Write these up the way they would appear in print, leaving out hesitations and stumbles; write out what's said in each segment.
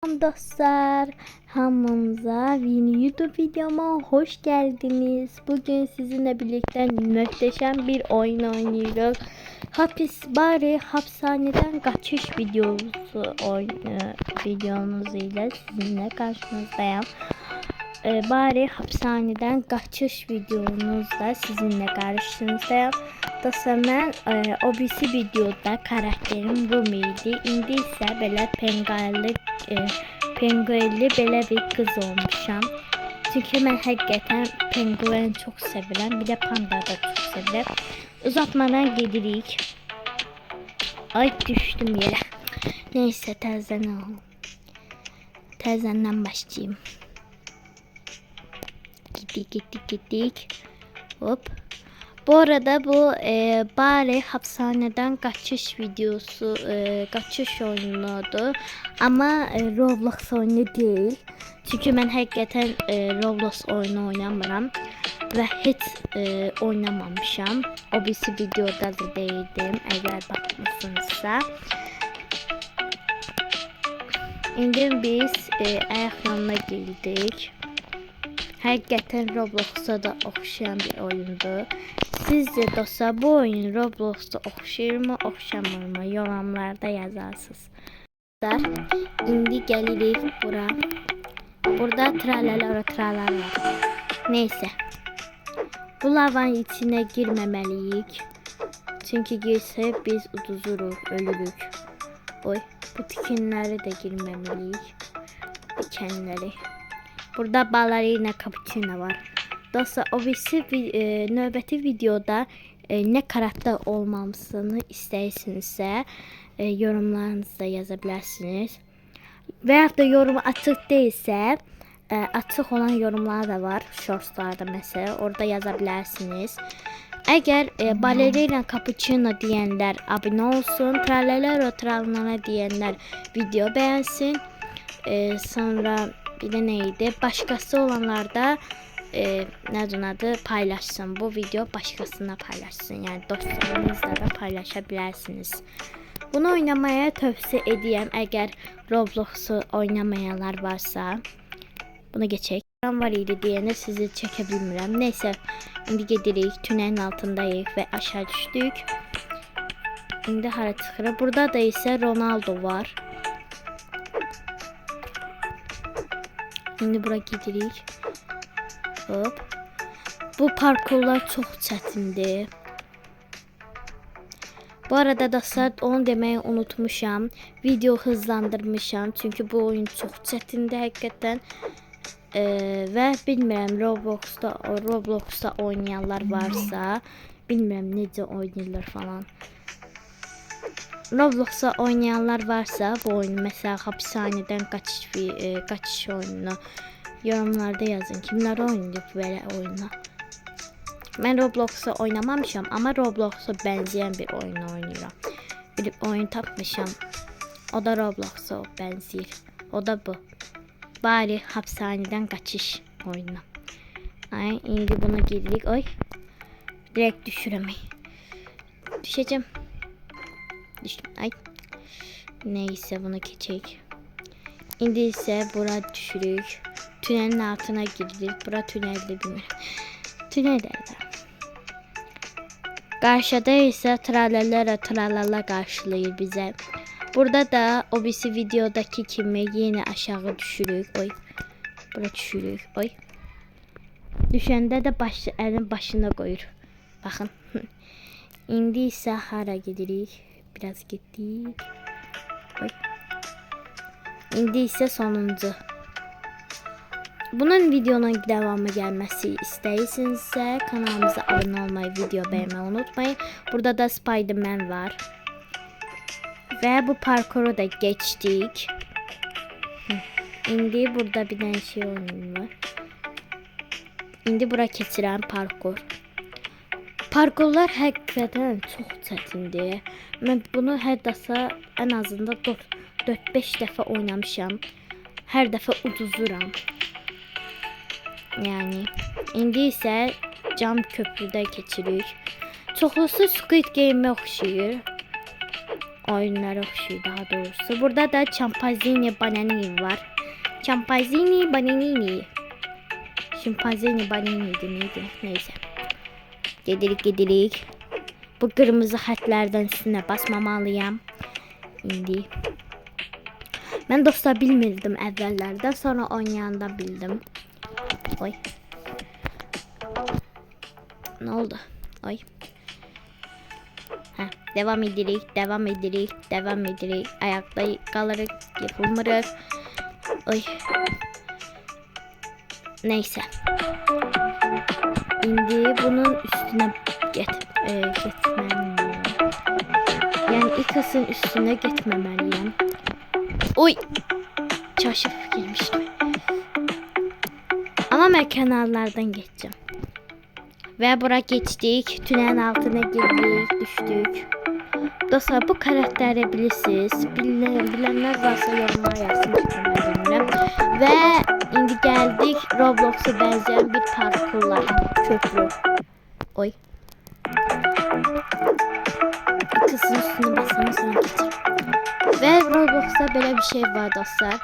Selam dostlar, hamımıza yeni YouTube videoma hoş geldiniz. Bugün sizinle birlikte muhteşem bir oyun oynuyoruz. Bari hapishaneden kaçış videomuz ile sizinle karşınızdayım. Bari hapishaneden kaçış videomuzla sizinle karşınızdayım. Dostlar, mən o birisi videoda karakterim Rumi idi. İndi isə belə penguenli belə bir kız olmuşam. Çünkü mən həqiqətən penguen çox sevirəm. Bir de panda da çox sevirəm. Uzatmadan gedirik. Ay, düştüm yere. Neyse, təzədən başlayayım. Gittik. Hop. Bu arada bu bari hapishaneden kaçış videosu, kaçış oyunudu. Ama Roblox oyunu değil. Çünkü ben hakikaten Roblox oyunu oynamıram ve hiç oynamamışam. O birisi videoda da değildim, eğer bakmışsınızsa. İndi biz ayak yoluna girdik. Hakikaten Roblox'a da oxşayan bir oyundu. Sizce dostlar, bu oyun Roblox'ta oxşayır mı, oxşamır mı? Yorumlarda yazarsınız. İndi gelirik bura. Burada tralalar var. Neyse. Bu lavanın içine girmemeliyik. Çünkü girsek biz uduzuruk, ölürük. Oy, bu tikinleri de girmemeliyik. Dikenleri. Burada ballerina cappuccino var. Dostlar, o birisi növbəti videoda ne karakter olmamısını istəyirsinizsə yorumlarınızda yazabilirsiniz. Veya da yorumu açık değilse açık olan yorumlar da var. Shortslarda mesela, orada yazabilirsiniz. Eğer ballerina cappuccino diyenler abone olsun. Tralala diyenler video beğensin. Sonra bir de neydi? Başkası olanlar da neden adı paylaşsın. Bu video başkasına paylaşsın. Yani dostlarınızla da paylaşabilirsiniz. Bunu oynamaya tövsiye edeyim. Eğer Roblox'u oynamayanlar varsa. Bunu geçek. Var idi diyene sizi çekebilmirəm. Neyse, indi gedirik. Tünelin altındayız ve aşağı düştük. İndi hara çıxırıq. Burada da ise Ronaldo var. Şimdi bura gidirik. Hop. Bu parkurlar çok çətindir. Bu arada dostlar, onu demeyi unutmuşam. Video hızlandırmışam. Çünkü bu oyun çok çətindir hakikaten. Ve bilmirəm Roblox'ta oynayanlar varsa, bilmirəm necə oynayırlar falan. Roblox'ta oynayanlar varsa bu oyunu, mesela hapishaneden kaçış oyununu yorumlarda yazın. Kimler oynuyor böyle oyunu? Ben Roblox'ta oynamamışam ama Roblox'a benzeyen bir oyun oynuyorum. Bir oyun tapmışam. O da Roblox'a benziyor. O da bu. Bari hapishaneden kaçış oyunu. Ay, indi buna girdik. Oy. Direkt düşüremeyin. Düşeceğim. Düştüm. Ay. Neyse, bunu geçecek. İndi ise bura düşürük. Tünelin altına girdik. Bura tünelde bilmiyorum. Tünelde. Karşıda ise tralala karşılayır bize. Burada da o birisi videodaki kimi yine aşağı düşürük. Oy. Bura düşürük. Oy. Düşende de elin başına koyur. Bakın. İndi ise hara gidirik. Biraz gittik. Oy. İndi ise sonuncu. Bunun videonun devamı gelmesi istəyirsinizsə kanalımıza abone olmayı, video beğenmeyi unutmayın. Burada da Spiderman var. Ve bu parkuru da geçtik. İndi burada bir tane şey var. İndi bura keçirən parkur. Parkurlar hakikaten çok çətindir. Ben bunu her dəfə en azından 4-5 dəfə oynamışam. Her dəfə uduzuram. Yani indi ise cam köprüde keçirik. Çoxlusu Squid Game'e oxşayır. oyunlara oxşuyur daha doğrusu. Burada da Çampazini Bananini var. Çampazini Bananini. Şimpazini Bananini neydi? Neyse. Gedirik. Bu kırmızı xətlərdən üstünə basmamalıyam. İndi. Mən dostlar bilmirdim əvvəllərdə, sonra oynayanda bildim. Oy. Ne oldu? Oy. Hə, devam edirik. Ayaqda qalırıq, yapılmırıq. Oy. Neyse. İndi bunun üstüne getməliyim. Yani ikisinin üstüne getməməliyim. Oy. Çaşıp girmiştim. Ama ben kenarlardan geçeceğim. Ve bura geçtik. Tünelin altına girdik, düştük. Dostlar bu karakteri bilirsiniz. Bilenler varsa yorumlara yazsın. Ve indi geldik Roblox'a benzeyen bir parkurla köprü. Oy. Kızın üstüne basını sonra geçir. Ve Roblox'ta böyle bir şey var dostlar.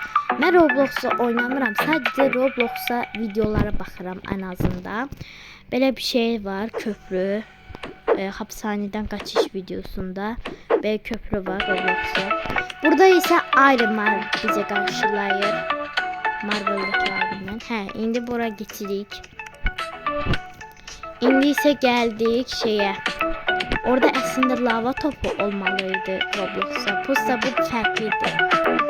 Ben Roblox'ta oynamıram. Sadece Roblox'ta videolara bakarım en azından. Böyle bir şey var, köprü. Hapishaneden kaçış videosunda. Ve köprü var Roblox'ta. Burada ise Iron Man bize karşılayır. Marvel'daki Iron Man. He, indi bura geçirik. İndi ise geldik şeye. Orada aslında lava topu olmalıydı Roblox'a. Bu farklıydı.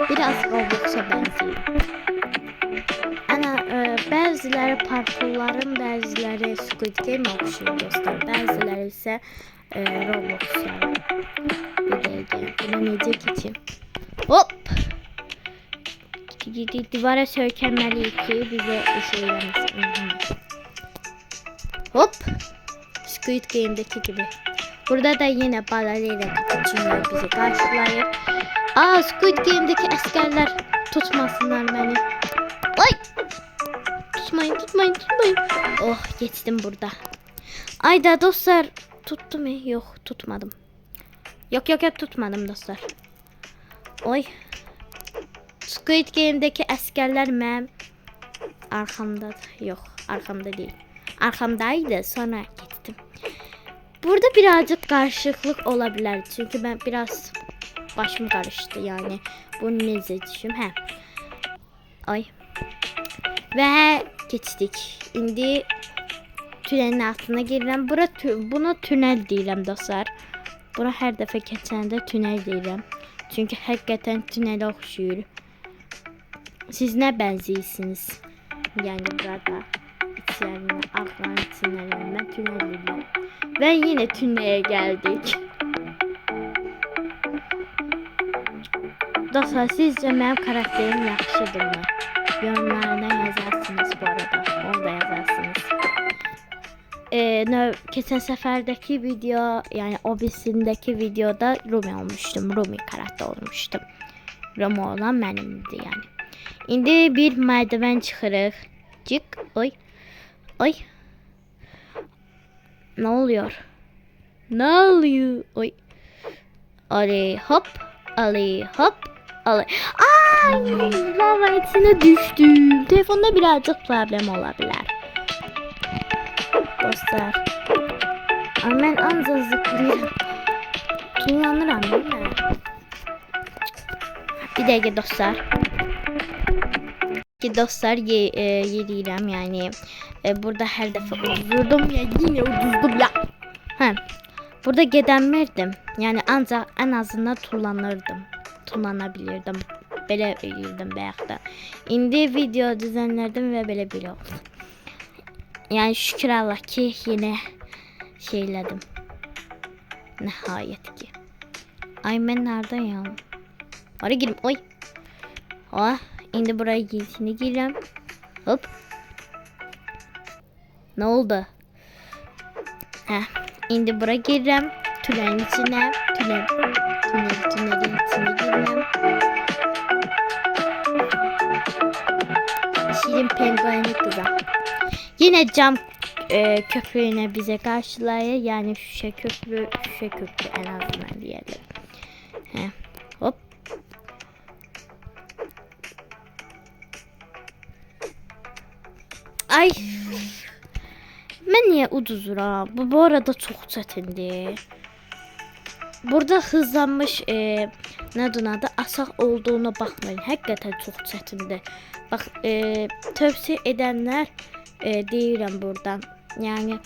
Biraz Roblox'a benziyor. Bazıları parkurların, bazıları Squid Game oxşuyor dostlar. Bazıları ise Roblox'a. Bir dakika. Buna nece geçeyim. Hop! Divara sökeməliyik ki bize şey vermesin. Hop! Squid Game'deki gibi. Burada da yine balerina kapuçinler bizi karşılayır. Squid Game'deki askerler tutmasınlar beni. Ay! Tutmayın. Oh, geçtim burada. Ayda dostlar, tuttu mu? Yok, tutmadım. Yok, tutmadım dostlar. Oy. Squid Game'deki askerler mənim arkamda. Yok, arkamda değil. Arkamdaydı, sonra gittim. Burada birazcık karışıklık olabilir. Çünkü ben biraz başım karıştı yani. Bu ne düşüm? He. Ay. Ve geçtik. İndi tünelin altına girirəm. Buna tünel deyirəm dostlar. Buna her dəfə keçəndə tünel deyirəm. Çünkü hakikaten tünele oxşuyur. Siz ne benziyorsunuz? Yani burada içlerine, aklın tünellerine tünel deyirəm. Ve yine tünele geldik. Dostlar sizce benim karakterim yaxşıdır mı? Yorumlarda yazarsınız bu arada. Onu da yazarsınız. Geçen seferdeki video yani obisindeki videoda Rumi olmuştum. Rumi karakter olmuştum. Rumi olan benimdi yani. Şimdi bir merdiven çıkırıq. Çık. Oy. Ne oluyor? Oy. Ali hop. Ali. Ay, lava içine düştüm. Telefonda birazcık problem olabilir. Dostlar. Ben ancak zıplıyorum. Kullanırım değil mi? Bir dakika dostlar. Yeriyim yani. Burada her defa uduzdum ya. Yine uduzdum ya. Burada gedənmirdim. Yani ancak en azından tullanabilirdim. Belə edirdim bayaq da. İndi video düzenlerdim ve belə bir oldu. Yani şükür Allah ki yine şeyledim. Nihayet ki. Ay ben neredeyim? Oraya gireyim. Oy. Indi buraya giysini gireyim. Hop. Ne oldu? Indi buraya gireyim. Tünelin içine. Tünelin içine gireyim. Şirin penguenli kızım. Yine cam köprüğüne bize karşılayır. Yani şişe köprü en azından diyelim. Hə. Hop. Ay. Mən niyə uduzuram? Bu arada çox çətindir. Burada hızlanmış nədir adı asaq olduğuna baxmayın. Həqiqətən çox çətindir. Bax, tövsiyə edənlər deyirəm buradan. Yəni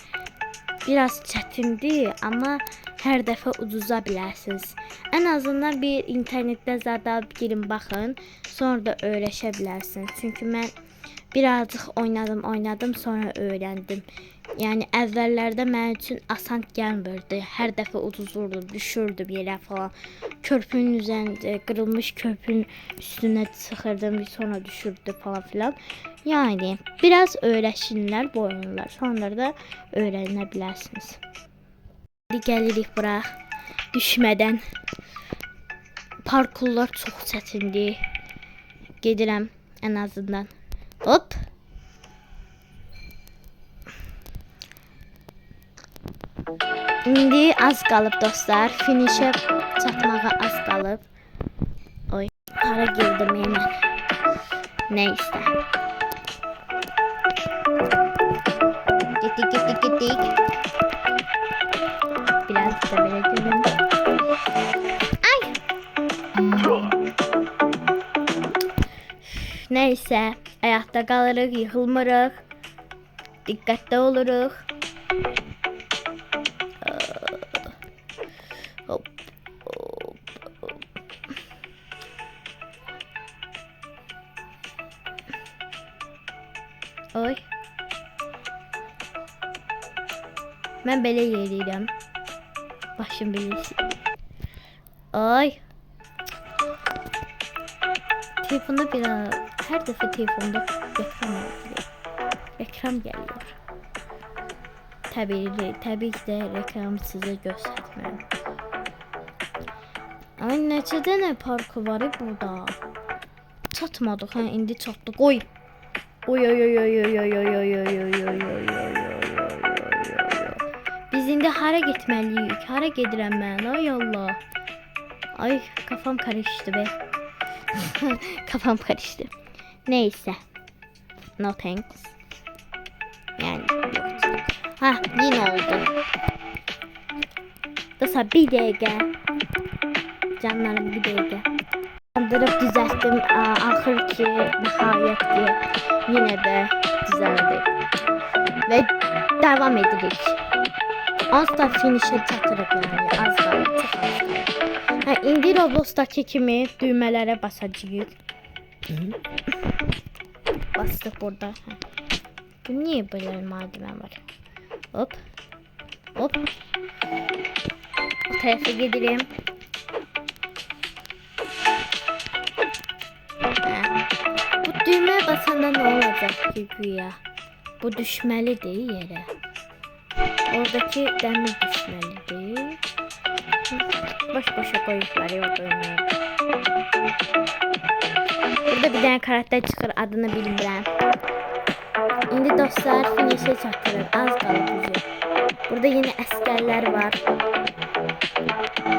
biraz çətindir, amma hər dəfə uduza bilərsiniz. Ən azından bir internetdə zada girin baxın, sonra da öyrəşə bilərsiniz. Çünki mən birazcıq oynadım, sonra öyrəndim. Yəni əvvəllərdə mənim üçün asan gəlmirdi. Hər dəfə uduzurdum, düşürdüm yerə falan. Körpünün üzərində qırılmış körpünün üstünə çıxırdım, sonra düşürdü falan filan. Yəni biraz öyrəşinlər bu oyunlar, sonra da öyrənə bilərsiniz. İndi gəlirik bura düşmədən. Parkurlar çox çətindir. Gedirəm ən azından. Hop. İndi az qalıb dostlar. Finişə çatmağa az qalıb. Oy, hara girdim hemen. Neyse. Gittik. Biraz da böyle gülüm. Ay. Neyse. Ayakta qalırıq, yıxılmırıq. Diqqətli oluruq. Hop. Oy. Mən belə yeriyəm. Başım bilirsin. Oy. Telefonda biraz her defa telefonda reklam geliyor. Tabii ki de reklamı size göstermem. Ay neçə dənə parkı var burada. Çatmadıq ha, indi çatdıq. Oy. Oy. Biz indi hara getməliyik? Hara gedirəm mən? Ay Allah. Ay kafam karıştı be. Kafam karıştı. Neyse. No thanks. Yani yok. Ha yine oldu. Dostlar bir dakika. Canlarım bir dakika. Andırıp düzelttim. Ahır ki nihayet ki yine de düzeldi. Ve devam edirik. Az da finish'e çatırıq yani. Az qalıb, çox az qalıb. Ha, indi Roblox'daki kimi düğmələrə basacağıq. Bastık burada. Ha. Bu niye böyle merdiven var? Hop. Hop. O tarafa gidelim. Ha. Bu düğmeye basanda ne olacak ki güya? Bu düşmeli değil yere. Oradaki demir düşmeli değil. Boş koyuplar yok oynuyor. Burada bir tane karakter çıkar, adını bilmirəm. İndi dostlar finish'e çatırır. Az qalıb bizi. Burada yine askerler var.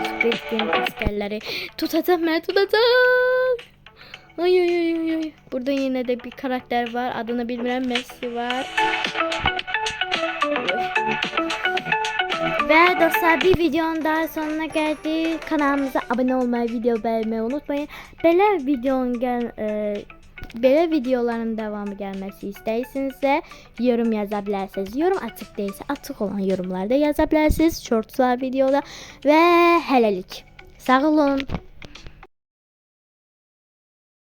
Squid Game askerleri. Tutacağım ben, tutacağım. Ay. Burada yine de bir karakter var. Adını bilmirəm. Messi var. Ve dostlar bir videonun daha sonuna geldik. Kanalımıza abone olmayı, video beğenmeyi unutmayın. Belə videoların devamı gelmesi istəyirsinizsə yorum yazabilirsiniz. Yorum açıq değilsə açıq olan yorumlarda yazabilirsiniz. Shortslar videoda ve hələlik. Sağ olun.